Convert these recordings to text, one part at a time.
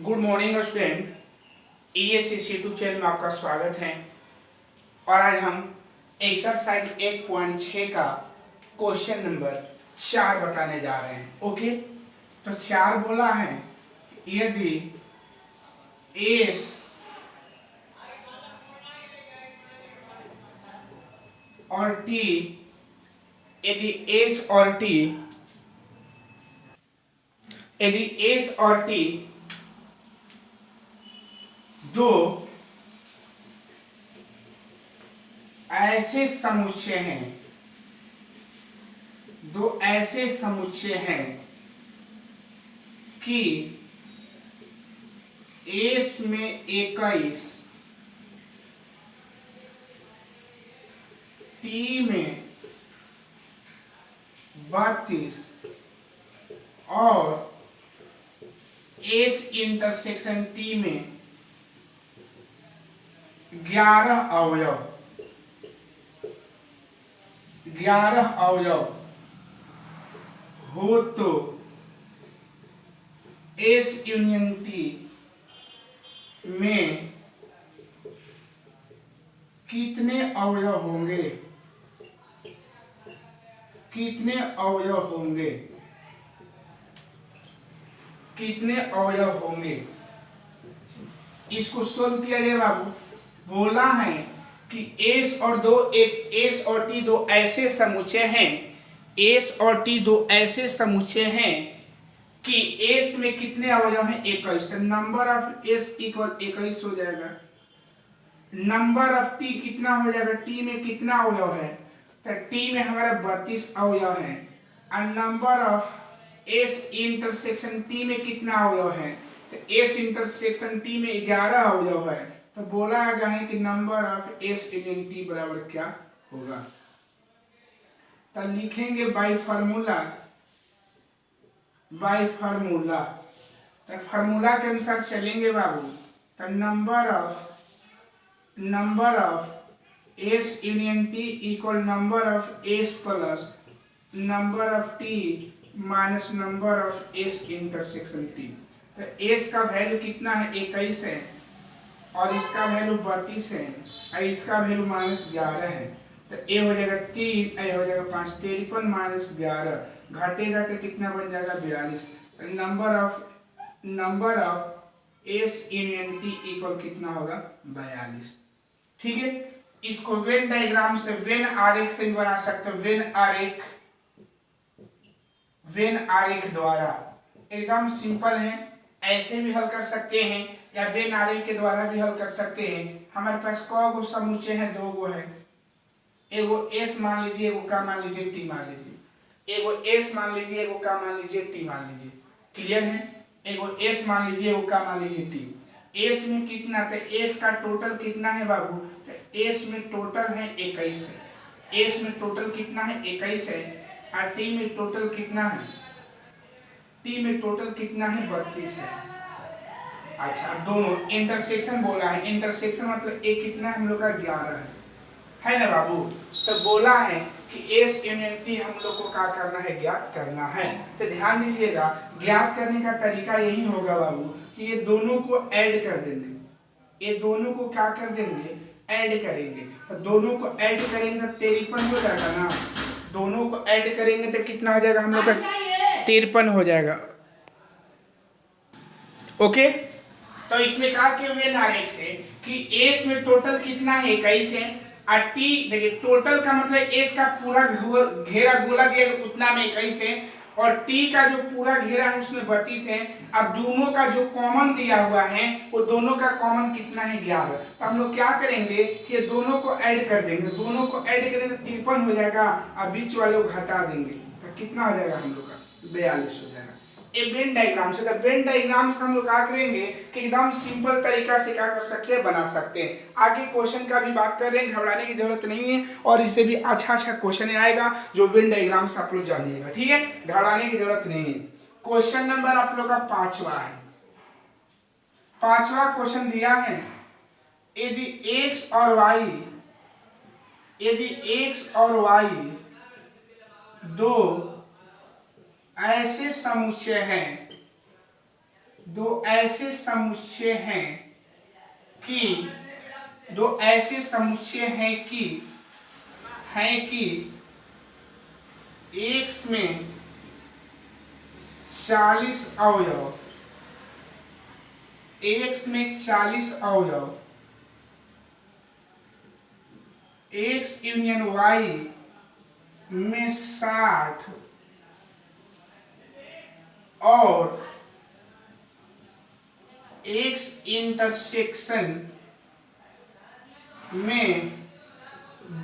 Good morning student. ESC YouTube channel में आपका स्वागत है। और आज हम एक्सरसाइज 1.6 का क्वेश्चन नंबर 4 बताने जा रहे हैं। ओके, तो 4 बोला है, यदि एस और टी यदि एस और टी दो ऐसे समुच्चय हैं कि एस में 21, टी में 32 और एस इंटरसेक्शन टी में 11 अवयव हो तो एस यूनियन टी में कितने अवयव होंगे? इसको सोल्व किया जाए बाबू। बोला है कि एस और टी दो ऐसे समुच्चय हैं कि एस में कितने अवयव हैं? 21। तो नंबर ऑफ एस इक्वल 21 हो जाएगा। नंबर ऑफ टी कितना हो जाएगा? टी में कितना अवयव है? तो टी में हमारा 32 अवयव है। और number of S intersection T में कितना अवयव है? तो एस इंटरसेक्शन टी में 11 अवयव है। तो बोला गया है कि number of S union T बराबर क्या होगा? तो लिखेंगे बाय फार्मूला। तो फार्मूला के अनुसार चलेंगे बाबू। तो number of S union T equal number of S plus number of T minus number of S intersection T. तो एस का वैल्यू कितना है? 21 है, और इसका वैल्यू 32 है, और इसका वैल्यू -11 है। तो ए हो जाएगा 3, ए हो जाएगा 5, 53 माइनस 11 घटेगा तो कितना बन जाएगा? 42। तो number of S union T equal कितना होगा? 42। ठीक है, इसको वेन डायग्राम से, वेन आरेख से भी बना सकते हो। वेन आरेख द्वारा एकदम सिंपल है, ऐसे भी हल कर सकते हैं या वेन आरेख के द्वारा भी हल कर सकते हैं। हमारे पास कौ समुच्चय है? 2 है। एगो एस मान लीजिए, एगो का मान लीजिए, टी मान लीजिए। एगो एस मान लीजिए, एगो का मान लीजिए, टी मान लीजिए। क्लियर है? एगो एस मान लीजिए, एगो का मान लीजिए, टी। एस में कितना? तो एस का टोटल कितना है बाबू? तो एस में टोटल है 21 है। एस में टोटल कितना है? 21 है। और टी में टोटल कितना है? टी में टोटल कितना है? 32 है। अच्छा, दोनों इंटरसेक्शन बोला है। इंटरसेक्शन मतलब एक कितना हम लोग का? 11 है ना बाबू? तो बोला है कि एस यूनियन टी हम लोग को क्या करना है? ज्ञात करना है। तो ध्यान दीजिएगा, ज्ञात करने का तरीका यही होगा बाबू कि ये दोनों को ऐड कर देंगे। ये दोनों को क्या कर देंगे? ऐड करेंगे। तो दोनों को ऐड करेंगे तो 53 हो जाएगा ना। दोनों को ऐड करेंगे तो कितना हो जाएगा हम लोग का? 53 हो जाएगा। ओके, तो इसमें कहा कि वेन आरेख से कि एस में टोटल कितना है? 21 है। और टी देखिए, टोटल का मतलब एस का पूरा घेरा गोला दिया उतना में 21 है, और टी का जो पूरा घेरा है उसमें 32 है। अब दोनों का जो कॉमन दिया हुआ है वो दोनों का कॉमन कितना है? 11। तो हम लोग क्या करेंगे कि ये दोनों को ऐड कर देंगे। दोनों को ऐड करेंगे तो 53 हो जाएगा, और बीच वाले को घटा देंगे तो कितना हो जाएगा हम लोग का? 42 हो जाएगा। एक वेन डायग्राम से, वेन डायग्राम से हम लोग क्या करेंगे कि एकदम सिंपल तरीका से क्या कर सकते हैं? बना सकते हैं। आगे क्वेश्चन का भी बात कर रहे हैं, घबराने की जरूरत नहीं है, और इससे भी अच्छा क्वेश्चन आएगा जो वेन डायग्राम से आप लोग जानिएगा। ठीक है, घबराने की जरूरत नहीं है। क्वेश्चन नंबर आप लोग का 5वां है। 5वां क्वेश्चन दिया है, यदि एक्स और वाई दो ऐसे समुच्चय हैं दो ऐसे समुच्चय हैं कि दो ऐसे समुच्चय हैं कि x में 40 अवयव, x में 40 अवयव, x यूनियन y में 60 और x इंटरसेक्शन में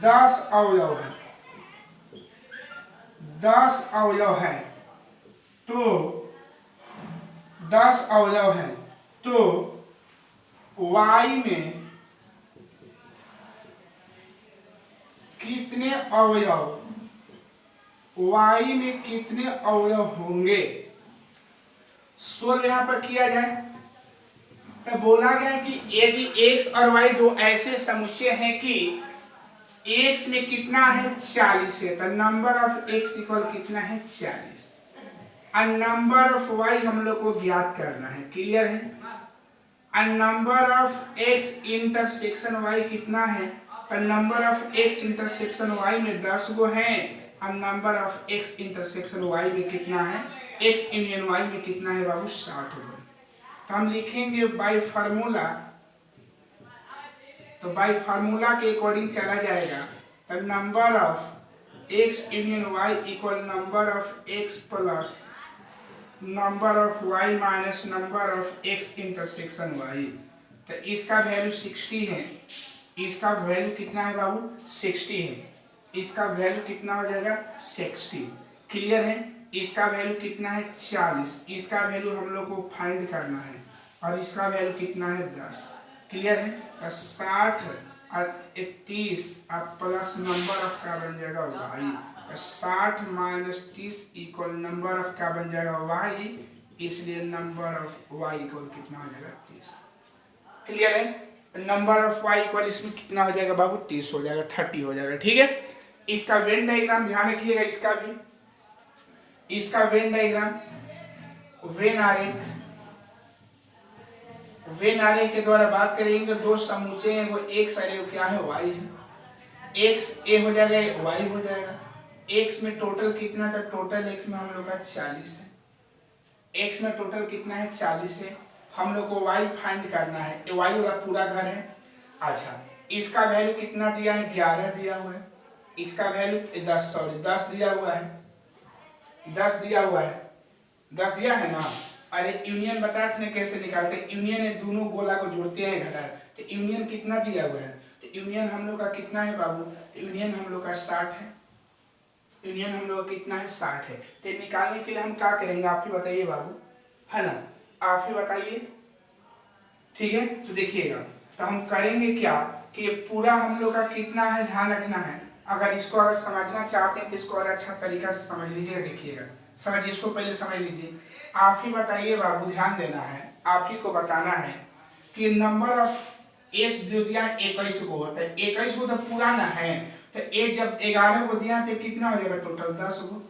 10 अवयव है, 10 अवयव है, तो 10 अवयव है, तो y में कितने अवयव, y में कितने अवयव होंगे, सोल्व यहां पर किया जाए। तो बोला गया कि यदि x और y दो ऐसे समुच्चय हैं कि x में कितना है 40 है, तो नंबर ऑफ x इक्वल कितना है 40, और नंबर ऑफ y हम लोग को ज्ञात करना है। क्लियर है? और number of x intersection y कितना है, तो number of x intersection y में 10 गो है, और number of x intersection y में कितना है, x यूनियन y में कितना है बाबू 60 गो। तो हम लिखेंगे बाय फार्मूला, तो बाय फार्मूला के अकॉर्डिंग चला जाएगा। तो number of x union y equal number of x plus number of y minus number of x intersection y। तो इसका वैल्यू 60 है, इसका वैल्यू कितना है बाबू 60 है, इसका वैल्यू कितना हो जाएगा 60। क्लियर है? इसका वैल्यू कितना है 40, इसका वैल्यू हम लोग को फाइंड करना है, और इसका वैल्यू कितना है 10। क्लियर है? तो 60 और 30 और प्लस नंबर ऑफ का बन जाएगा y, तो 60 माइनस 30 इक्वल नंबर ऑफ का बन जाएगा y, इसलिए नंबर ऑफ y इक्वल कितना हो जाएगा 30। क्लियर है? नंबर ऑफ y इक्वल इसमें कितना हो जाएगा बाबू 30 हो जाएगा, 30 हो जाएगा। ठीक है? इसका वेन डायग्राम ध्यान रखिएगा, इसका भी, इसका वेन डायग्राम, वेन आरेख, वेन आरेख के द्वारा बात करेंगे तो दो समुच्चय हैं, वो x और क्या है y है, x a हो जाएगा y हो जाएगा। x में टोटल कितना था, टोटल x में हम लोग का 40 है, x में टोटल कितना है 40 है, हम लोग को y फाइंड करना है, y वाला पूरा घर है। अच्छा, इसका वैल्यू कितना दिया है 11 दिया हुआ है, इसका वैल्यू 10 दिया हुआ है, 10 दिया हुआ है, 10 दिया है ना। अरे यूनियन बताया था कैसे निकालते, यूनियन है दोनों गोला को जोड़ते हैं घटाए, तो यूनियन कितना दिया हुआ है, तो यूनियन हम लोग का कितना है बाबू, तो यूनियन हम लोग का 60 है, यूनियन हम लोग का कितना है 60 है। तो निकालने के लिए हम क्या करेंगे आप ही बताइए बाबू, है ना, आप ही बताइए। ठीक है? तो देखिएगा, तो हम करेंगे क्या कि पूरा हम लोग का कितना है ध्यान रखना है। अगर इसको अगर समझना चाहते हैं तो इसको और अच्छा तरीका से समझ लीजिएगा। देखिएगा, समझिए, इसको पहले समझ लीजिए। आप ही बताइए बाबू, ध्यान देना है, आप ही को बताना है कि नंबर ऑफ एस जो दिया है 21 को होता है, 21 को तो पूरा ना है, तो ए जब 11 को दिया तो कितना हो जाएगा टोटल 10 को,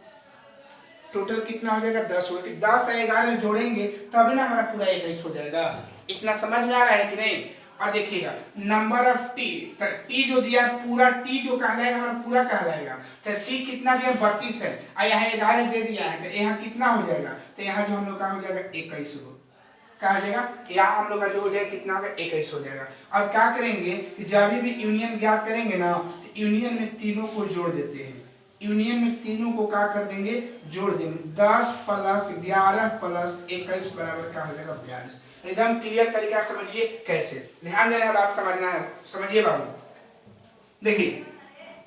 टोटल कितना हो जाएगा 10 हो, 10 और 11 जोड़ेंगे तभी ना हमारा पूरा 21 हो जाएगा। इतना समझ में आ रहा है कि नहीं? और देखिएगा नंबर ऑफ टी, टी जो दिया है पूरा, टी जो कहलाएगा हमारा पूरा कहलाएगा, तो टी कितना दिया 32 है, और यहाँ 11 दे दिया है, तो यहाँ कितना हो जाएगा, तो यहाँ जो हम लोग का हो जाएगा 21 हो, क्या हो जाएगा, यहाँ हम लोग का जो हो जाएगा कितना होगा 21 हो जाएगा। अब क्या करेंगे कि जब भी यूनियन ज्ञात करेंगे ना, तो यूनियन में तीनों को जोड़ देते हैं, यूनियन में तीनों को क्या कर देंगे, जोड़ देंगे, 10 प्लस 11 प्लस 21 बराबर क्या हो जाएगा 42। एकदम क्लियर तरीका समझिए कैसे, ध्यान देना है, बात समझना है, समझिए बाबू। देखिए,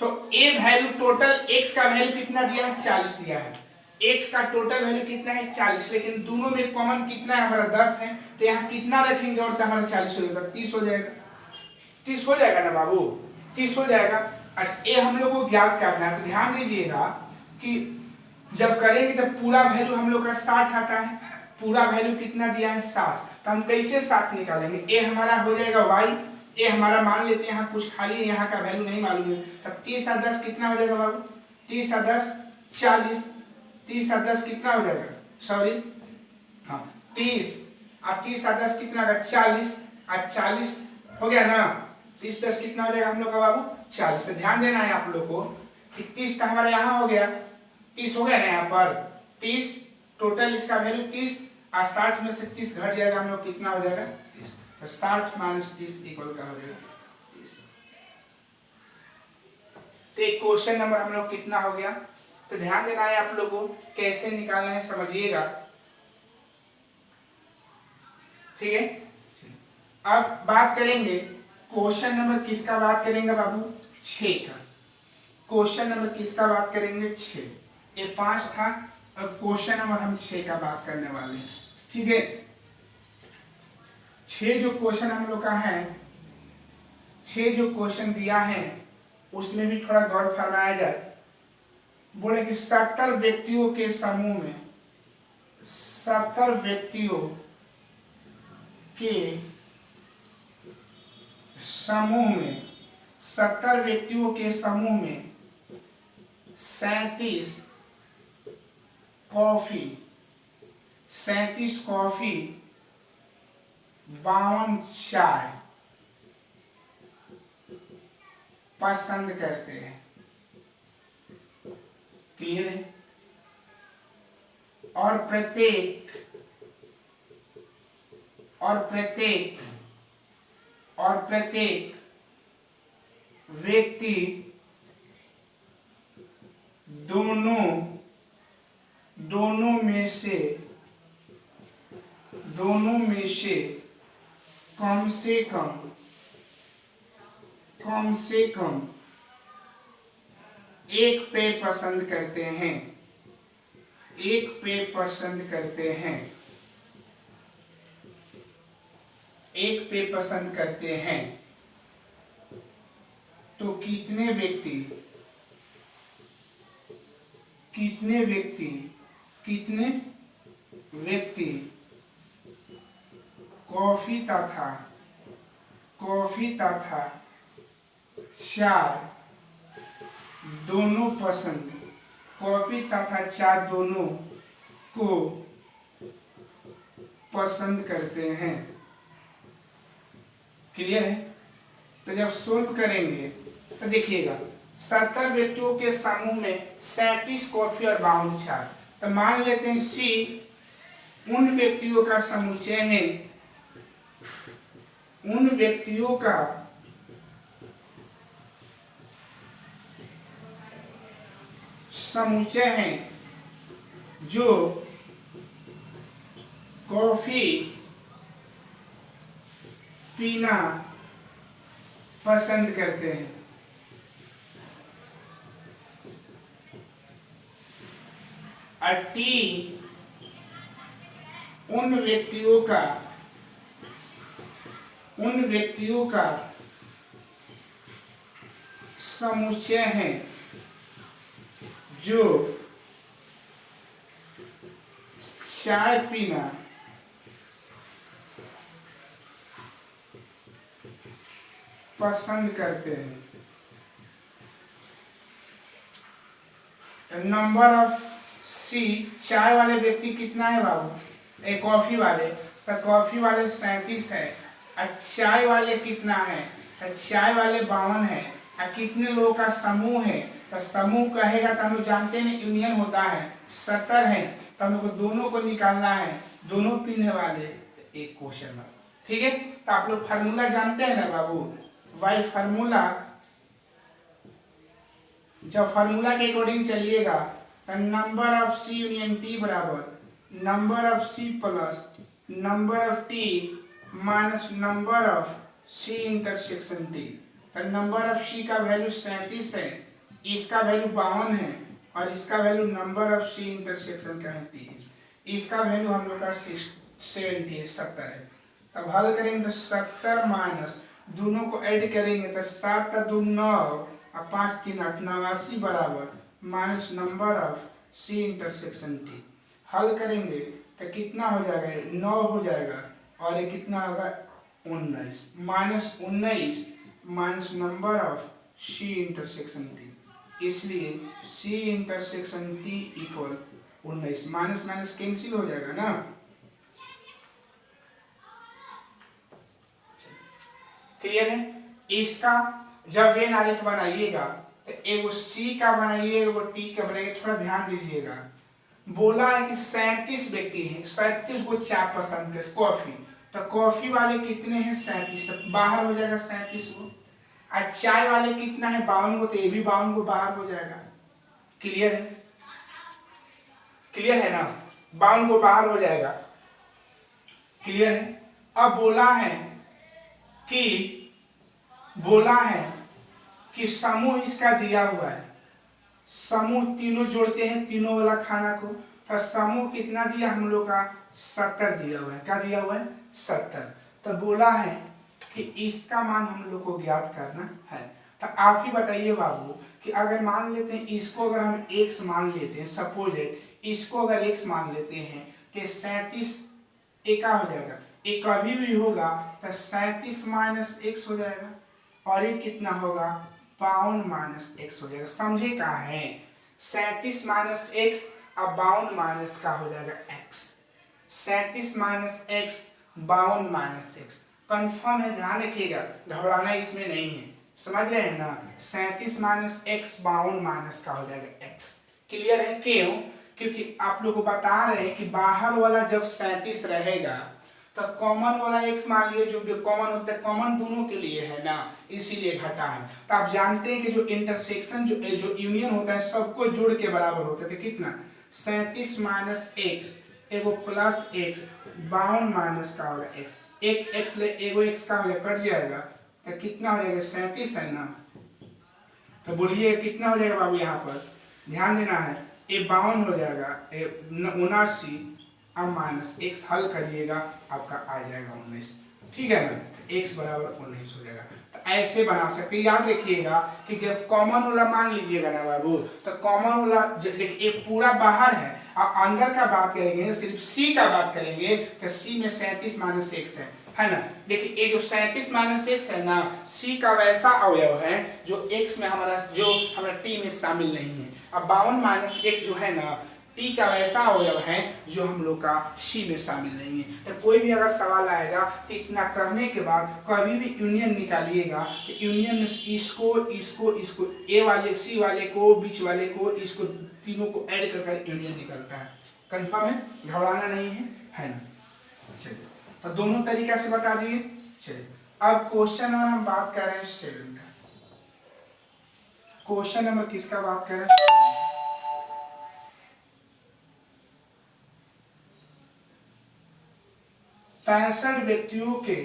तो ए वैल्यू टोटल x का वैल्यू कितना दिया है 40 दिया है, x का टोटल वैल्यू कितना है 40, लेकिन दोनों में कॉमन कितना है हमारा 10 है, तो यहाँ कितना रखेंगे और तो हमारा 40 हो जाएगा, 30 हो जाएगा, 30 हो जाएगा ना बाबू, 30 हो जाएगा। अच्छा, ये हम लोग को ज्ञात करना है, तो ध्यान दीजिएगा कि जब करेंगे तो पूरा वैल्यू हम लोग का 60 आता है, पूरा वैल्यू कितना दिया है 60, तो हम कैसे 60 निकालेंगे, ए हमारा हो जाएगा y, ए हमारा मान लेते हैं यहाँ कुछ खाली, यहाँ का वैल्यू नहीं मालूम है, तब 30 और 10 कितना हो जाएगा बाबू, 30 और 10 40, 30 और 10 कितना हो जाएगा, सॉरी हाँ 30 अब 30 और 10 कितना होगा 40, और 40 हो गया ना, 30 10 कितना हो जाएगा हम लोग का बाबू 40। तो ध्यान देना है आप लोग को कि 30 का हमारा यहाँ हो गया, 30 हो गया ना यहाँ पर 30, टोटल इसका वैल्यू 30, और 60 में से 30 घट जाएगा हम लोग कितना हो जाएगा 30, तो 60 माइनस 30 इक्वल का हो जाएगा 30। तो एक क्वेश्चन नंबर हम लोग कितना हो गया। तो ध्यान देना है आप लोगों को, कैसे निकालना है समझिएगा, ठीक है। अब बात करेंगे क्वेश्चन नंबर किसका बात करेंगे बाबू 6 का। क्वेश्चन नंबर किसका बात करेंगे 6, ये 5 था, अब क्वेश्चन नंबर हम 6 का बात करने वाले हैं, ठीक है। 6 जो क्वेश्चन हम लोग का है, 6 जो क्वेश्चन दिया है उसमें भी थोड़ा गौर फरमाया जाए। बोले कि 70 व्यक्तियों के समूह में, 70 व्यक्तियों के समूह में, 70 व्यक्तियों के समूह में 37 कॉफी, 37 कॉफी, 52 चाय पसंद करते हैं। क्लियर है। और प्रत्येक व्यक्ति दोनों में से कम से कम एक पेय पसंद करते हैं, एक पेय पसंद करते हैं, एक पेय पसंद करते हैं। तो कितने व्यक्ति कॉफी तथा चाय दोनों पसंद, कॉफी तथा चाय दोनों को पसंद करते हैं। क्लियर है। तो जब सोल्व करेंगे तो देखिएगा 70 व्यक्तियों के समूह में 37 कॉफी और 52 चाय। तो मान लेते हैं सी उन व्यक्तियों का समुच्चय है, उन व्यक्तियों का समुच्चय है जो कॉफी पीना पसंद करते हैं। टी उन व्यक्तियों का समुच्चय है जो चाय पीना पसंद करते हैं। नंबर ऑफ सी, चाय वाले व्यक्ति कितना है बाबू, एक कॉफी वाले, तो कॉफी वाले 37 है, और चाय वाले कितना है, तो चाय वाले 52 है। और कितने लोगों का समूह है, तो समूह कहेगा तो हम लोग जानते हैं यूनियन होता है, 70 है, तो हम लोग को दोनों को निकालना है, दोनों पीने वाले, तो एक क्वेश्चन है, ठीक है। तो आप लोग फार्मूला जानते हैं ना बाबू, वाई फार्मूला, जब फार्मूला के अकॉर्डिंग चलिएगा तो number of C union T बराबर number of C plus number of T minus number of C intersection T. तो नंबर ऑफ सी का वैल्यू 37 है, इसका वैल्यू 52 है, और इसका value number of C intersection का है टी, इसका वैल्यू हम लोग का 70 है, 70 है। तब हल करेंगे तो 70 माइनस दोनों को ऐड करेंगे तो 7 2 9 और 5 3 8 89 बराबर minus number of C intersection T. हल करेंगे तो कितना हो जाएगा, 9 हो जाएगा, और ये कितना होगा 19 minus 19 minus number of C intersection T, इसलिए C intersection T equal 19, minus minus cancel हो जाएगा ना, क्लियर है। इसका जब वेन आरेख बनाइएगा तो एगो सी का बनाइए, एगो टी का बनाइए, थोड़ा ध्यान दीजिएगा। बोला है कि 37 व्यक्ति हैं, 37 को चाय पसंद कर कॉफी, तो कॉफी वाले कितने हैं 37, तो बाहर हो जाएगा 37 को। और चाय वाले कितना है 52 को, तो ये भी 52 को बाहर हो जाएगा। क्लियर है, क्लियर है ना, 52 को बाहर हो जाएगा। क्लियर है। अब बोला है कि समूह इसका दिया हुआ है, समूह तीनों जोड़ते हैं तीनों वाला खाना को, तो समूह कितना दिया हम लोग का 70 दिया हुआ है। क्या दिया हुआ है 70। तो बोला है कि इसका मान हम लोग को ज्ञात करना है। तो आप ही बताइए बाबू कि अगर मान लेते हैं इसको, अगर हम x मान लेते हैं, सपोज इसको अगर x मान लेते हैं तो 37 एका हो जाएगा, एक कभी भी होगा तो 37 माइनस x हो जाएगा, और ये कितना होगा 52 माइनस x हो जाएगा। समझे कहाँ है, 37 माइनस x अब 52 माइनस का हो जाएगा x, 37 minus x 52 minus x। Confirm है, ध्यान रखिएगा, घबराना इसमें नहीं है, समझ रहे हैं ना। 37 माइनस x 52 माइनस का हो जाएगा x। क्लियर है, क्यों, क्योंकि आप लोग को बता रहे हैं कि बाहर वाला जब 37 रहेगा तो कॉमन वाला x मान लिए, जो कॉमन होता है, कॉमन दोनों के लिए है ना, इसीलिए घटा है। तो आप जानते हैं कि जो इंटरसेक्शन जो यूनियन होता है सबको जोड़ के बराबर होता है, तो कितना 37 माइनस x एगो प्लस x 52 माइनस का होगा x, एक x ले एगो x का हो कट जाएगा, तो कितना हो जाएगा 37 है ना। तो बोलिए कितना हो जाएगा बाबू, यहाँ पर ध्यान देना है, ये 52 हो जाएगा, 79 अब माइनस x हल करिएगा आपका आ जाएगा 19। ठीक है ना, x बराबर 19 हो जाएगा। तो ऐसे बना सकते हैं, याद रखिएगा कि जब कॉमन वाला मान लीजिएगा ना बाबू, तो कॉमन वाला देखिए पूरा बाहर है और अंदर का बात करेंगे, सिर्फ c का बात करेंगे तो c में 37 माइनस x है ना। देखिए ये जो 37 माइनस x है ना, c का वैसा अवयव है जो x में हमारा t में शामिल नहीं है। अब 52 माइनस x जो है ना t का वैसा अवयव है जो हम लोग का c में शामिल नहीं है। तो कोई भी अगर सवाल आएगा तो इतना करने के बाद कभी भी यूनियन निकालिएगा, तो यूनियन में इसको a वाले c वाले को बीच वाले को इसको तीनों को ऐड कर यूनियन निकलता है। कंफर्म है, घबराना नहीं है ना। चलिए, तो दोनों तरीका से बता दिए। चलिए अब क्वेश्चन नंबर हम बात कर रहे हैं 7 का। क्वेश्चन नंबर किसका बात कर रहे हैं, 65 व्यक्तियों के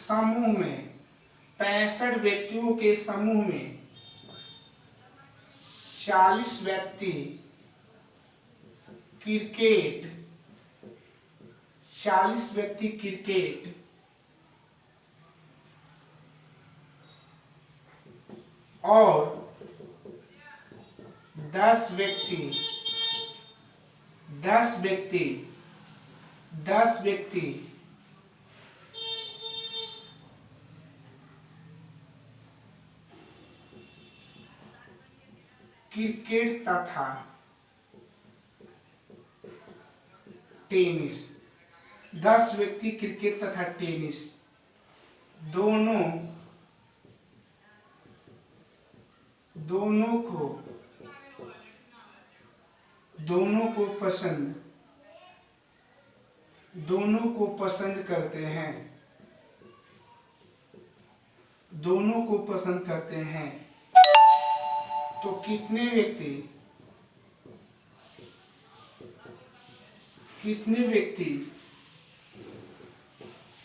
समूह में 65 व्यक्तियों के समूह में 40 व्यक्ति क्रिकेट 40 व्यक्ति क्रिकेट और 10 व्यक्ति क्रिकेट तथा टेनिस, 10 व्यक्ति क्रिकेट तथा टेनिस दोनों को पसंद करते हैं, तो कितने व्यक्ति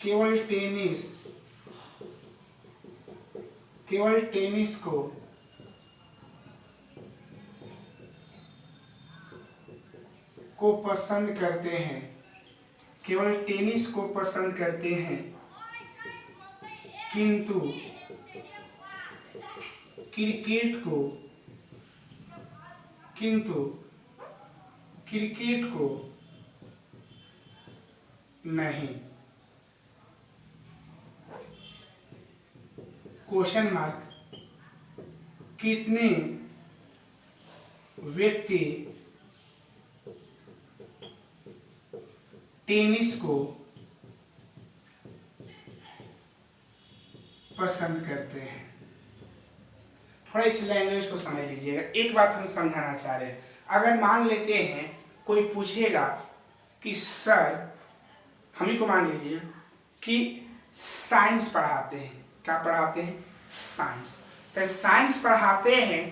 केवल टेनिस को पसंद करते हैं, केवल टेनिस को पसंद करते हैं, किंतु क्रिकेट को नहीं। क्वेश्चन मार्क, कितने व्यक्ति टेनिस को पसंद करते हैं। थोड़ा इस लैंग्वेज को समझ लीजिएगा। एक बात हम समझाना चाह रहे हैं, अगर मान लेते हैं कोई पूछेगा कि सर, हम ही को मान लीजिए कि साइंस पढ़ाते हैं, क्या पढ़ाते हैं? साइंस। तो साइंस पढ़ाते हैं,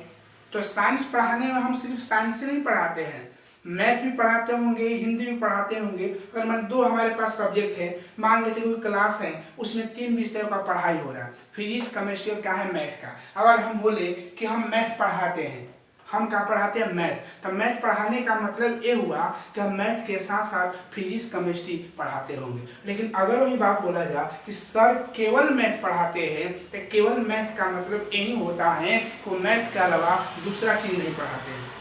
तो साइंस पढ़ाने में हम सिर्फ साइंस से नहीं पढ़ाते हैं, मैथ भी पढ़ाते होंगे, हिंदी भी पढ़ाते होंगे। अगर मान दो हमारे पास सब्जेक्ट है, मान लेते कोई क्लास है, उसमें 3 विषयों का पढ़ाई हो रहा है, फिजिक्स, केमिस्ट्री और क्या है, मैथ का। अगर हम बोले कि हम मैथ पढ़ाते हैं, हम क्या पढ़ाते हैं? मैथ। तो मैथ पढ़ाने का मतलब ये हुआ कि हम मैथ के साथ साथ फिजिक्स, केमिस्ट्री पढ़ाते होंगे। लेकिन अगर वही बात बोला जाए कि सर केवल मैथ पढ़ाते हैं, तो केवल मैथ का मतलब यही होता है कि मैथ के अलावा दूसरा चीज़ नहीं पढ़ाते हैं।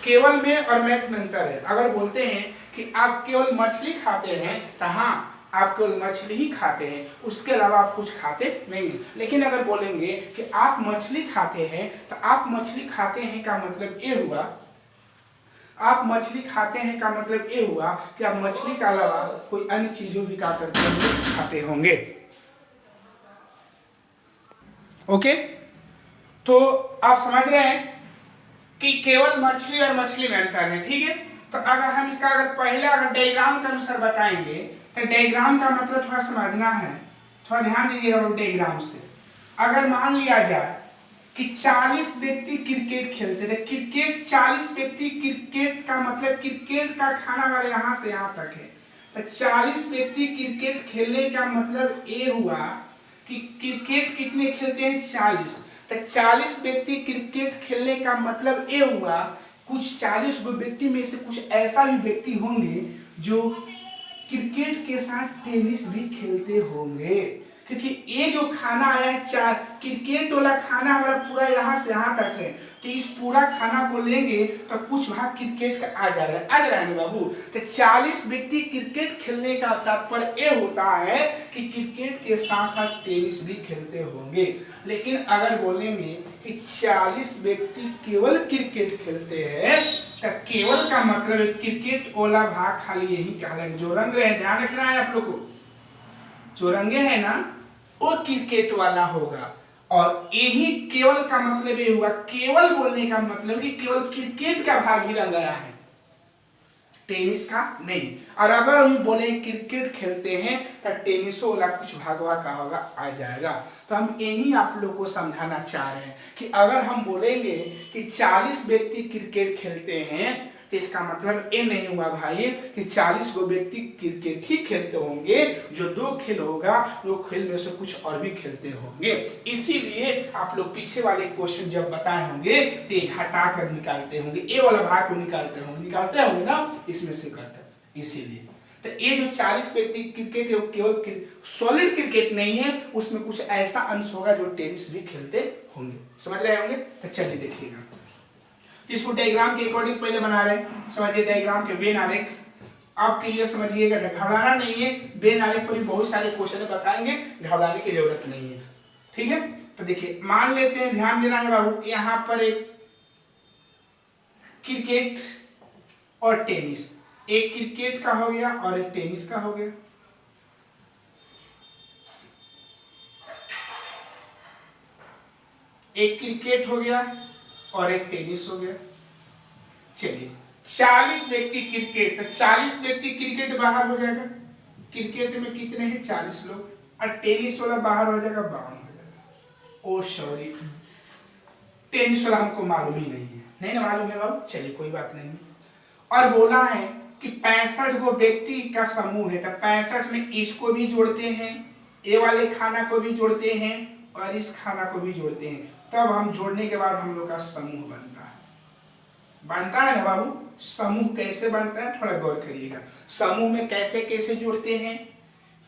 केवल में और मैथ में अंतर है। अगर बोलते हैं कि आप केवल मछली खाते हैं, तो हाँ, आप केवल मछली ही खाते हैं, उसके अलावा आप कुछ खाते नहीं हैं। लेकिन अगर बोलेंगे कि आप मछली खाते हैं, तो आप मछली खाते हैं का मतलब ये हुआ, आप मछली खाते हैं का मतलब ये हुआ कि आप मछली के अलावा कोई अन्य चीजों भी क्या करते होंगे? खाते होंगे। ओके, तो आप समझ रहे हैं कि केवल मछली और मछली में अंतर है। ठीक है, तो अगर हम इसका पहले डायग्राम के अनुसार बताएंगे, तो डायग्राम का मतलब थोड़ा समझना है, थोड़ा ध्यान दीजिएगा डायग्राम से। अगर मान लिया जाए कि 40 व्यक्ति क्रिकेट खेलते थे, क्रिकेट 40 व्यक्ति, क्रिकेट का मतलब क्रिकेट का खाना वाला यहाँ से यहाँ तक है, तो 40 व्यक्ति क्रिकेट खेलने का मतलब ये हुआ कि क्रिकेट कितने खेलते हैं? 40। तो 40 व्यक्ति क्रिकेट खेलने का मतलब ये हुआ कुछ 40 गो व्यक्ति में से कुछ ऐसा भी व्यक्ति होंगे जो क्रिकेट के साथ टेनिस भी खेलते होंगे, क्योंकि ये जो खाना आया है, चार क्रिकेट वाला खाना हमारा पूरा यहाँ से यहाँ तक है, तो इस पूरा खाना को लेंगे तो कुछ भाग क्रिकेट का आ जा रहा है, आ जा रहा है ना बाबू। तो 40 व्यक्ति क्रिकेट खेलने का तात्पर्य ये होता है कि क्रिकेट के साथ साथ टेनिस भी खेलते होंगे। लेकिन अगर बोलेंगे कि 40 व्यक्ति केवल क्रिकेट खेलते हैं, तो केवल का मतलब क्रिकेट वाला भाग खाली यही कहलाएगा। जो रंग रहे, ध्यान रखना है आप लोग को, जो रंगे है ना वो क्रिकेट वाला होगा। और यही केवल का मतलब ये हुआ, केवल बोलने का मतलब कि केवल क्रिकेट का भाग ही रंगाया है, टेनिस का नहीं। और अगर हम बोले क्रिकेट खेलते हैं तो टेनिस वाला कुछ भागवा का होगा, आ जाएगा। तो हम यही आप लोग को समझाना चाह रहे हैं कि अगर हम बोलेंगे कि 40 व्यक्ति क्रिकेट खेलते हैं, तो इसका मतलब ये नहीं हुआ भाई कि 40 गो व्यक्ति क्रिकेट ही खेलते होंगे, जो 2 खेल होगा वो खेल में से कुछ और भी खेलते होंगे। इसीलिए आप लोग पीछे वाले क्वेश्चन जब बताए होंगे तो ये हटा कर निकालते होंगे, ए वाला भाग को निकालते होंगे ना, इसमें से करते। इसीलिए तो ये जो 40 व्यक्ति क्रिकेट है, केवल सॉलिड क्रिकेट नहीं है, उसमें कुछ ऐसा अंश होगा जो टेनिस भी खेलते होंगे। समझ रहे होंगे? तो चलिए देखिएगा, इसको डायग्राम के अकॉर्डिंग पहले बना रहे हैं। समझिए डायग्राम के वेन आरेख आप क्लियर समझिएगा, घबराना नहीं है। वेन आरेख पर भी बहुत सारे क्वेश्चन बताएंगे, घबराने की जरूरत नहीं है। ठीक है, तो देखिए मान लेते हैं, ध्यान देना है बाबू, यहाँ पर एक क्रिकेट और टेनिस, एक क्रिकेट का हो गया और एक टेनिस का हो गया। एक क्रिकेट हो गया और एक टेनिस हो गया। चलिए 40 व्यक्ति क्रिकेट, तो 40 व्यक्ति क्रिकेट बाहर हो जाएगा, क्रिकेट में कितने हैं? 40 लोग, और टेनिस वाला बाहर हो जाएगा, 52 हो जाएगा। ओ सॉरी, टेनिस वाला हमको मालूम ही नहीं है, नहीं ना मालूम है बाबू, चलिए कोई बात नहीं। और बोला है कि 65 गो व्यक्ति का समूह है, तो 65 में इसको भी जोड़ते हैं, ए वाले खाना को भी जोड़ते हैं और इस खाना को भी जोड़ते हैं, तब हम जोड़ने के बाद हम लोग का समूह बनता है ना बाबू। समूह कैसे बनता है थोड़ा गौर करिएगा। समूह में कैसे कैसे जोड़ते हैं,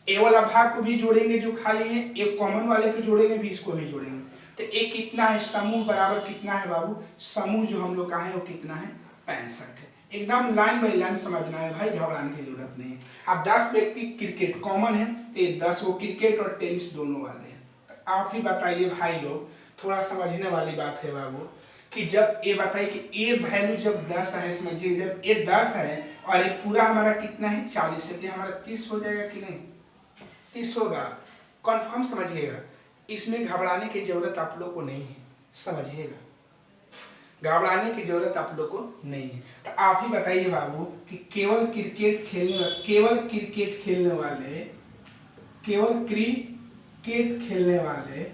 ए वाला भाग को भी जोड़ेंगे जो खाली है, एक कॉमन वाले को जोड़ेंगे भी, इसको भी जोड़ेंगे। तो एक कितना है? समूह बराबर कितना है बाबू? समूह जो हम लोग का है वो कितना है? 65 है। एकदम लाइन बाई लाइन समझना है भाई, घबराने की जरूरत नहीं है। अब 10 व्यक्ति क्रिकेट कॉमन है, तो ये 10 वो क्रिकेट और टेनिस दोनों वाले हैं। तो आप ही बताइए भाई लोग, थोड़ा समझने वाली बात है बाबू, कि जब ए बताइए कि ए वैल्यू जब 10 है, समझिए जब ए 10 है और ये पूरा हमारा कितना है 40 है, तो हमारा 30 हो जाएगा कि नहीं, 30 होगा, कन्फर्म समझिएगा। इसमें घबराने की जरूरत आप लोग को नहीं है, समझिएगा, घबराने की जरूरत आप लोग को नहीं है। तो आप ही बताइए बाबू कि केवल क्रिकेट खेलने वाले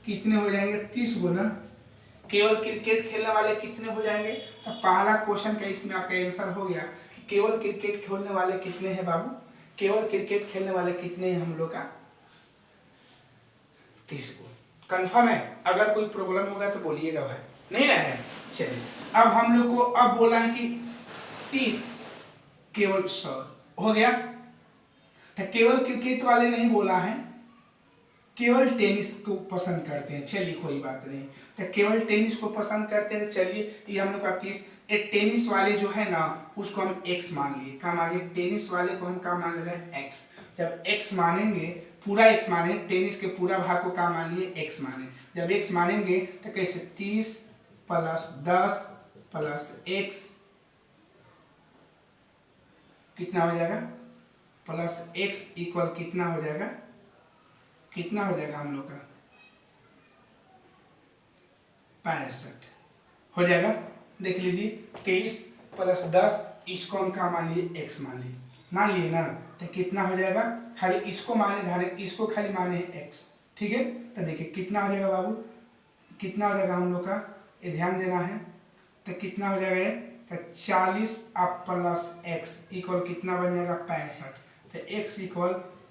कितने हो जाएंगे, 30 गुना। केवल क्रिकेट खेलने वाले कितने हो जाएंगे, तो पहला क्वेश्चन का इसमें आपका आंसर हो गया कि केवल क्रिकेट खेलने वाले कितने हैं बाबू, केवल क्रिकेट खेलने वाले कितने हैं हम लोग का, 30 को। कंफर्म है? अगर कोई प्रॉब्लम होगा तो बोलिएगा भाई, नहीं ना है। चलिए अब हम लोग को अब बोला है कि टी केवल 100 हो गया, तो केवल क्रिकेट वाले नहीं बोला है, केवल टेनिस को पसंद करते हैं। चलिए कोई बात नहीं, तो केवल टेनिस को पसंद करते हैं, चलिए ये हम लोग का 30, टेनिस वाले जो है ना उसको हम x मान लिए, क्या मान लिए, टेनिस वाले को हम क्या मान रहे हैं, x। जब x मानेंगे, पूरा x माने, टेनिस के पूरा भाग को क्या मान लिए, x माने। जब x मानेंगे तो कैसे, 30 + 10 + x कितना हो जाएगा, +x = कितना हो जाएगा, कितना हो जाएगा हम लोग का 65 हो जाएगा। देख लीजिए 23 + 10, इसको हम क्या मान लिए, x मान लिए ना, तो कितना हो जाएगा, खाली इसको माने धारे, इसको खाली माने x, ठीक है। तो देखिए कितना हो जाएगा बाबू, कितना हो जाएगा हम लोग का, ये ध्यान देना है, तो कितना हो जाएगा ये, तो 40 + x = कितना बन जाएगा 65, तो x =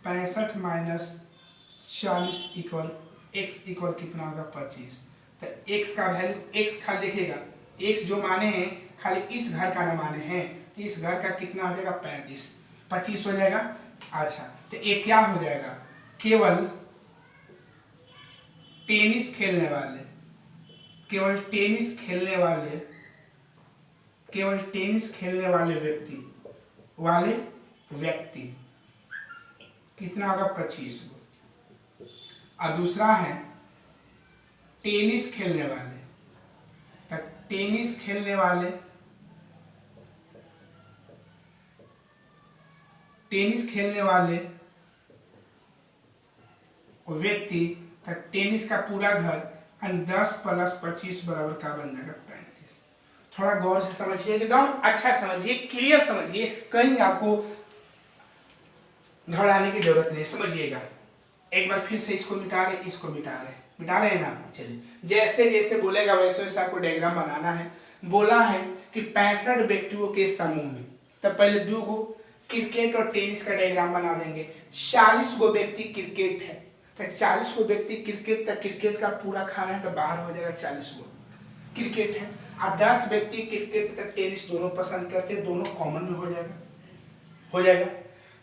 65 - 40 = x = कितना होगा 25। तो x का वैल्यू, x खाली देखिएगा, x जो माने हैं खाली इस घर का ना माने हैं, तो इस घर का कितना हो जाएगा 25 हो जाएगा। अच्छा तो ये क्या हो जाएगा, केवल टेनिस खेलने वाले, केवल टेनिस खेलने वाले व्यक्ति कितना होगा 25 को। और दूसरा है टेनिस खेलने वाले, तो टेनिस खेलने वाले व्यक्ति, तो टेनिस का पूरा घर 10 + 25 बराबर का बन जाएगा 35। थोड़ा गौर से समझिए, एकदम अच्छा समझिए, क्लियर समझिए, कहीं आपको घबराने की जरूरत नहीं, समझिएगा। एक बार फिर से इसको मिटा रहे हैं ना। चलिए जैसे जैसे बोलेगा वैसे वैसे आपको डायग्राम बनाना है। बोला है कि 65 व्यक्तियों के समूह में, तो पहले 2 गो क्रिकेट और टेनिस का डायग्राम बना देंगे। 40 गो व्यक्ति क्रिकेट है, तो 40 गो व्यक्ति क्रिकेट, तो क्रिकेट का पूरा खाना है तो बाहर हो जाएगा 40 गो क्रिकेट है। और 10 व्यक्ति क्रिकेट तक टेनिस दोनों पसंद करते हैं, दोनों कॉमन में हो जाएगा।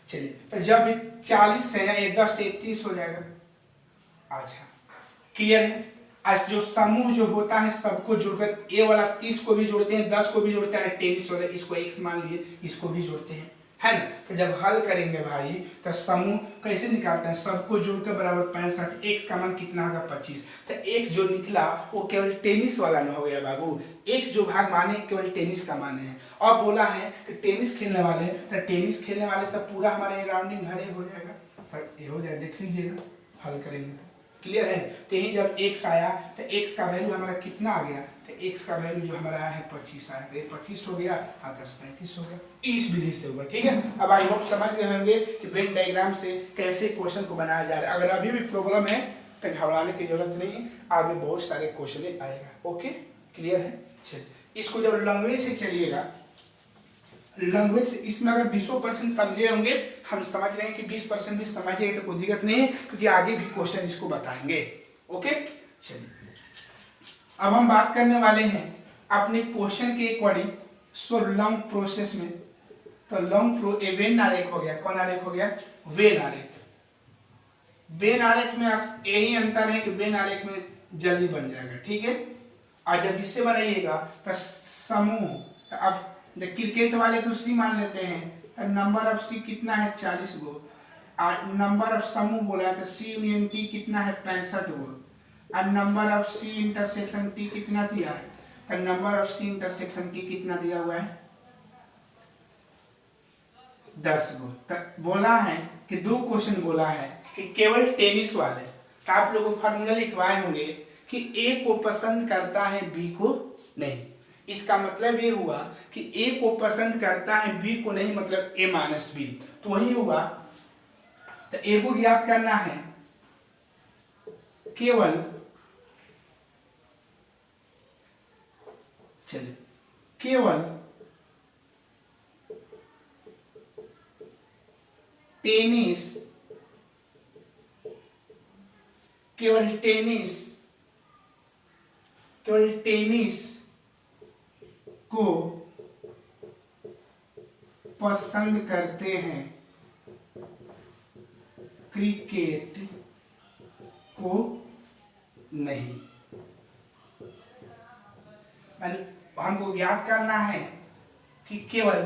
चलिए तो जब 40 है ना, 10 से 30 हो जाएगा। अच्छा क्लियर है। आज जो समूह जो होता है सबको जोड़कर, ए वाला 30 को भी जोड़ते हैं, 10 को भी जोड़ते हैं, टेनिस वाला इसको x मान लिए, इसको भी जोड़ते हैं, है ना। तो जब हल करेंगे भाई तो समूह कैसे निकालते हैं, सबको जोड़कर बराबर 65, x का मान कितना होगा 25। तो x जो निकला वो केवल टेनिस वाला न हो गया बाबू, x जो भाग माने केवल टेनिस का माने हैं। और बोला है कि टेनिस खेलने वाले, तो टेनिस खेलने वाले तो पूरा हमारे राउंडिंग घरे हो जाएगा, तो ये हो जाए, देख लीजिएगा हल करेंगे तो क्लियर है। तो यही जब x आया तो x का वैल्यू हमारा कितना आ गया, तो x का वैल्यू जो हमारा है 25 आया, तो ये 25 हो गया और 10 35 हो गया। इस विधि से होगा, ठीक है। अब आई होप समझ गए होंगे कि वेन डायग्राम से कैसे क्वेश्चन को बनाया जा रहा है। अगर अभी भी प्रॉब्लम है तो घबराने की जरूरत नहीं है, आगे बहुत सारे क्वेश्चन आएगा। ओके क्लियर है। चलिए इसको जब लैंग्वेज से चलिएगा, लैंग्वेज इसमें अगर 20% समझे होंगे, हम समझ रहे हैं कि 20% भी समझिए तो कोई दिक्कत नहीं है, क्योंकि आगे भी क्वेश्चन इसको बताएंगे। ओके चलिए अब हम बात करने वाले हैं अपने क्वेश्चन के अकॉर्डिंग सो लॉन्ग प्रोसेस में। तो लॉन्ग वेन आरेख हो गया, कौन आरेख हो गया, वेन आरेख। वेन आरेख में यही अंतर है कि वेन आरेख में जल्दी बन जाएगा, ठीक है। और जब इससे बनाइएगा तो समूह, तो अब क्रिकेट वाले को सी मान लेते हैं, तो नंबर ऑफ सी कितना है 40 गो, नंबर ऑफ समूह बोला है तो सी यूनियन टी कितना है 65 गो। और number of C intersection T कितना दिया है, तो number of C intersection T कितना दिया हुआ है 10 गो। तो बोला है कि 2 क्वेश्चन बोला है कि केवल टेनिस वाले, तो आप लोगों को फार्मूला लिखवाए होंगे कि ए को पसंद करता है बी को नहीं। इसका मतलब ये हुआ कि ए को पसंद करता है बी को नहीं, मतलब ए माइनस बी, तो वही हुआ। तो ए को ज्ञात करना है केवल, चलिए केवल टेनिस, केवल टेनिस को पसंद करते हैं, क्रिकेट को नहीं। हमको ज्ञात करना है कि केवल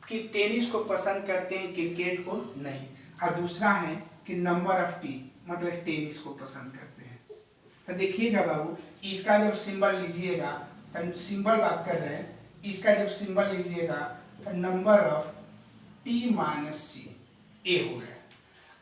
कि टेनिस को पसंद करते हैं, क्रिकेट को नहीं। और दूसरा है कि नंबर ऑफ टी, मतलब टेनिस को पसंद करते हैं। तो देखिएगा बाबू, इसका जब सिंबल लीजिएगा, तो सिंबल बात कर रहे हैं, इसका जब सिंबल लीजिएगा तो नंबर ऑफ टी माइनस सी ए हो गया।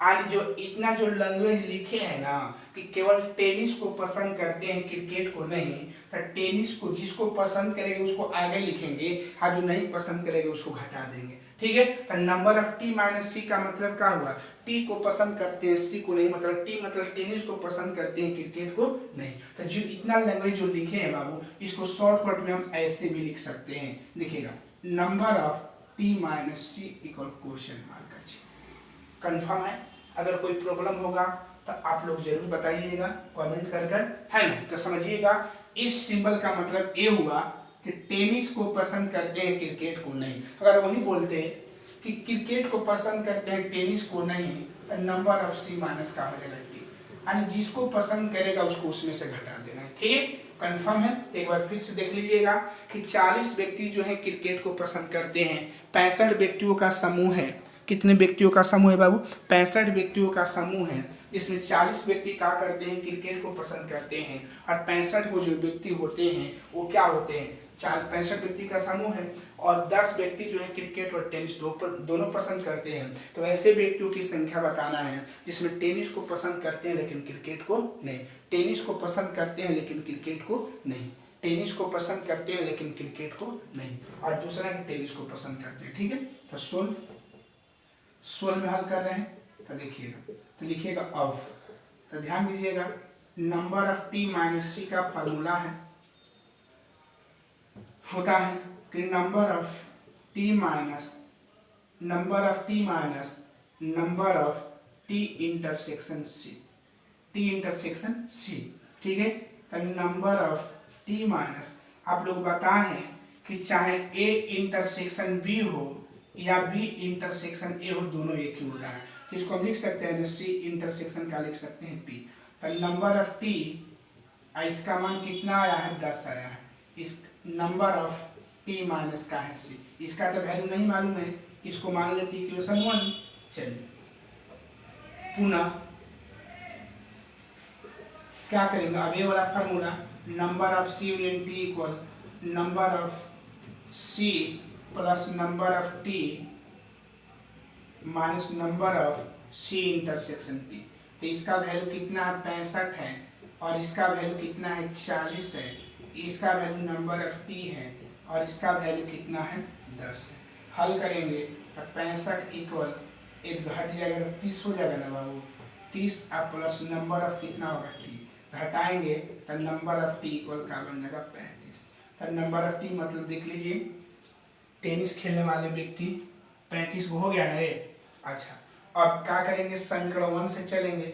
आज जो इतना जो लैंग्वेज लिखे हैं ना कि केवल टेनिस को पसंद करते हैं, क्रिकेट को नहीं, तो टेनिस को जिसको पसंद करेंगे उसको आगे लिखेंगे, और जो नहीं पसंद करेंगे उसको घटा देंगे, ठीक है। तो number of T minus C का मतलब क्या हुआ, टी को पसंद करते हैं, सी को नहीं, मतलब टी मतलब टेनिस को पसंद करते हैं, क्रिकेट को नहीं। तो जो इतना लैंग्वेज जो लिखे हैं बाबू, इसको शॉर्टकट में हम ऐसे भी लिख सकते हैं। देखिएगा, number of T minus C equal question mark. Confirm है? अगर कोई प्रॉब्लम होगा तो आप लोग जरूर बताइएगा कमेंट कर, है ना। तो समझिएगा, इस सिंबल का मतलब ये हुआ कि टेनिस को पसंद करते हैं, क्रिकेट को नहीं। अगर वही बोलते कि क्रिकेट को पसंद करते हैं, टेनिस को नहीं, तो नंबर ऑफ सी माइनस का हो जाएगा टी, यानी जिसको पसंद करेगा उसको उसमें से घटा देना है, ठीक है। कंफर्म है? एक बार फिर से देख लीजिएगा कि 40 व्यक्ति जो है क्रिकेट को पसंद करते हैं, 65 व्यक्तियों का समूह है। कितने व्यक्तियों का समूह है बाबू? 65 व्यक्तियों का समूह है, जिसमें 40 व्यक्ति क्या करते हैं, क्रिकेट को पसंद करते हैं, और 65 वो जो व्यक्ति होते हैं वो क्या होते हैं, 65 व्यक्ति का समूह है, और 10 व्यक्ति जो है क्रिकेट और टेनिस दोनों पसंद करते हैं। तो ऐसे व्यक्तियों की संख्या बताना है जिसमें टेनिस को पसंद करते हैं लेकिन क्रिकेट को नहीं, टेनिस को पसंद करते हैं लेकिन क्रिकेट को नहीं, टेनिस को पसंद करते हैं लेकिन क्रिकेट को नहीं, और दूसरा कि टेनिस को पसंद करते हैं, ठीक है। तो सोल में हल कर रहे हैं, तो देखिएगा, तो लिखिएगा ऑफ। तो ध्यान दीजिएगा, number of T minus C का फार्मूला होता है कि number of T minus number of T intersection C, ठीक है। तो नंबर ऑफ टी माइनस, आप लोग बताएं कि चाहे ए इंटरसेक्शन बी हो या बी इंटरसेक्शन ए हो, दोनों एक ही होता है। तो इसको हम लिख सकते हैं, सी इंटरसेक्शन का लिख सकते हैं पी। तो नंबर ऑफ टी, इसका मान कितना आया है, 10 आया है। इस नंबर ऑफ टी माइनस का है सी, इसका तो वैल्यू नहीं मालूम है, इसको मान लेते हैं इक्वेशन 1। चलिए पुनः क्या करेंगे, अब ये वाला formula, number of C union T equal number of C plus number of T minus number of C intersection T. तो इसका वैल्यू कितना है, 65 है, और इसका वैल्यू कितना है, 40 है, इसका वैल्यू नंबर ऑफ टी है, और इसका वैल्यू कितना है, 10 है। हल करेंगे तो 65 इक्वल, एक घट जाएगा तो 30 हो जाएगा ना बाबू, 30 प्लस नंबर ऑफ कितना होगा, टी, घटाएंगे तो नंबर ऑफ टी इक्वल का बन जाएगा 35। तो नंबर ऑफ टी मतलब देख लीजिए, टेनिस खेलने वाले व्यक्ति 35 हो गया ना ये। अच्छा, अब क्या करेंगे, समीकरण 1 से चलेंगे।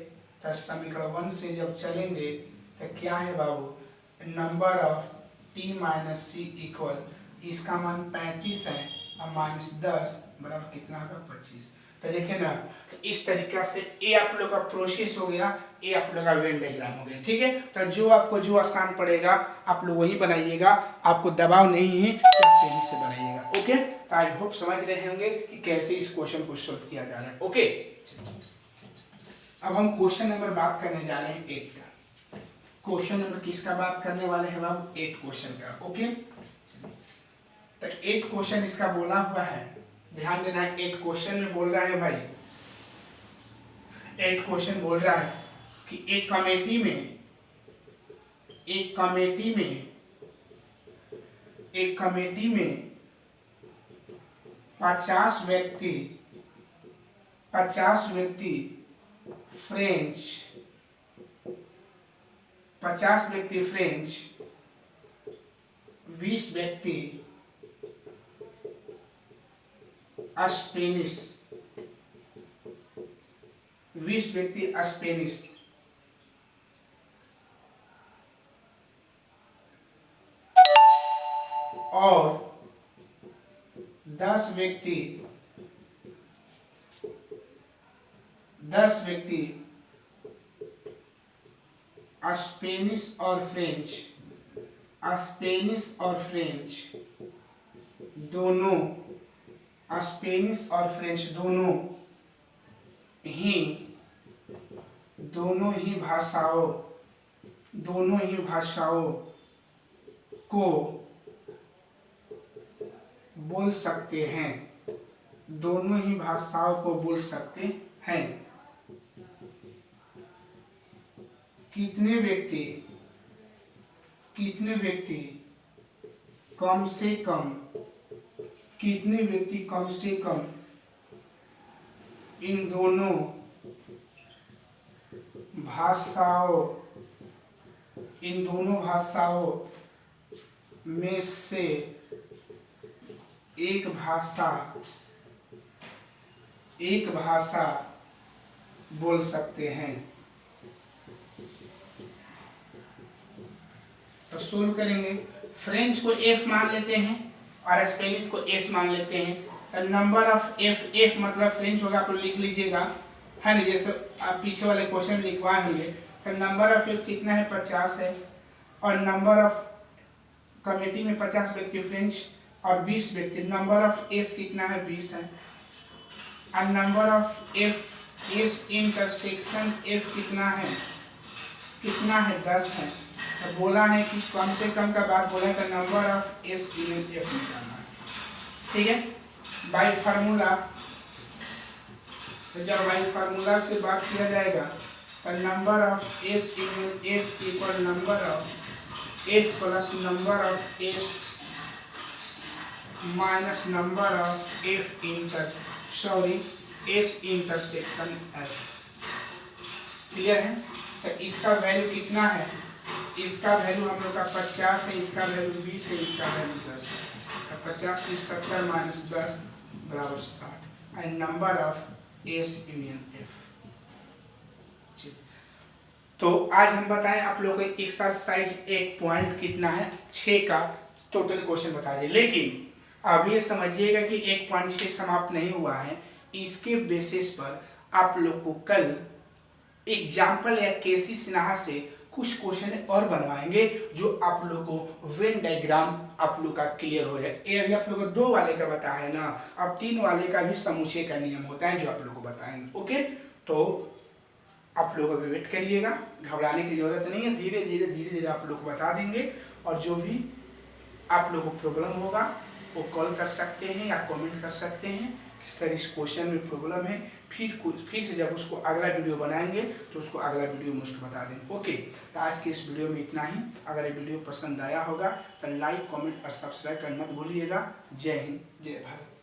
तो समीकरण 1 से जब चलेंगे तो क्या है बाबू, number of T minus C equal, इसका मान 35 है और माइनस 10 बराबर कितना होगा, 25। तो देखिए ना, तो इस तरीका से ये आप लोग का प्रोसेस हो गया, ये आप लोग का वेन डायग्राम हो गया। ठीक है, तो जो आपको जो आसान पड़ेगा आप लोग वही बनाइएगा, आपको दबाव नहीं है तो आप यहीं से बनाइएगा। ओके, तो आई होप समझ रहे होंगे कि कैसे इस क्वेश्चन को सॉल्व किया जा रहा है। ओके, अब हम क्वेश्चन नंबर बात करने जा रहे हैं 8 का। क्वेश्चन नंबर किसका बात करने वाले हैं बाबू? 8 क्वेश्चन का। ओके, तो 8 क्वेश्चन इसका बोला हुआ है, ध्यान देना है। 8 क्वेश्चन में बोल रहा है भाई, 8 क्वेश्चन बोल रहा है कि एक कमेटी में 50 व्यक्ति फ्रेंच 20 व्यक्ति स्पेनिश 20 व्यक्ति स्पेनिश और 10 व्यक्ति स्पेनिश और फ्रेंच दोनों भाषाओं को बोल सकते हैं, कितने व्यक्ति कम से कम इन दोनों भाषाओं में से एक भाषा बोल सकते हैं। तो सोल्व करेंगे। फ्रेंच को F मान लेते हैं और स्पेनिश को S मान लेते हैं। तो नंबर ऑफ F मतलब फ्रेंच होगा, आप लिख लीजिएगा, है ना, जैसे आप पीछे वाले क्वेश्चन लिखवाए होंगे। तो नंबर ऑफ F कितना है? 50 है। और नंबर ऑफ कमेटी में 50 व्यक्ति फ्रेंच और 20 व्यक्ति, नंबर ऑफ S कितना है? 20 है। और number of S intersection F कितना है? 10 है। तो बोला है कि कम से कम का बात बोला है, तो number of S union F निकालना है। ठीक है, बाई फार्मूला। तो जब बाई फार्मूला से बात किया जाएगा तो number of S union F equal number of F plus number of S minus number of S intersection F। Clear है? तो इसका वैल्यू कितना है? इसका वैल्यू हम लोग का 50 है, इसका वैल्यू 20 है, इसका वैल्यू 10 है। तो 50 में 70 माइनस 10 बराबर 60 and number of S union F। तो आज हम बताएं आप लोग को एक्सरसाइज 1 कितना है 6 का टोटल क्वेश्चन बता दिए। लेकिन अब ये समझिएगा कि 1.6 समाप्त नहीं हुआ है। इसके बेसिस पर आप लोग को कल एग्जाम्पल या केसी सिन्हा से कुछ क्वेश्चन और बनवाएंगे जो आप लोग को वेन डायग्राम आप लोग का क्लियर हो जाए। ये अभी आप लोग को 2 वाले का बताया है ना, अब 3 वाले का भी समुच्चय का नियम होता है जो आप लोग को बताएंगे। ओके, तो आप लोग अभी वेट करिएगा, घबराने की जरूरत नहीं है, धीरे धीरे आप लोग को बता देंगे। और जो भी आप लोग को प्रॉब्लम होगा वो कॉल कर सकते हैं या कमेंट कर सकते हैं कि सर इस क्वेश्चन में प्रॉब्लम है, फिर से जब उसको अगला वीडियो बनाएंगे तो उसको अगला वीडियो मोस्ट बता दें। ओके, तो आज के इस वीडियो में इतना ही। अगर ये वीडियो पसंद आया होगा तो लाइक, कमेंट और सब्सक्राइब करना मत भूलिएगा। जय हिंद, जय भारत।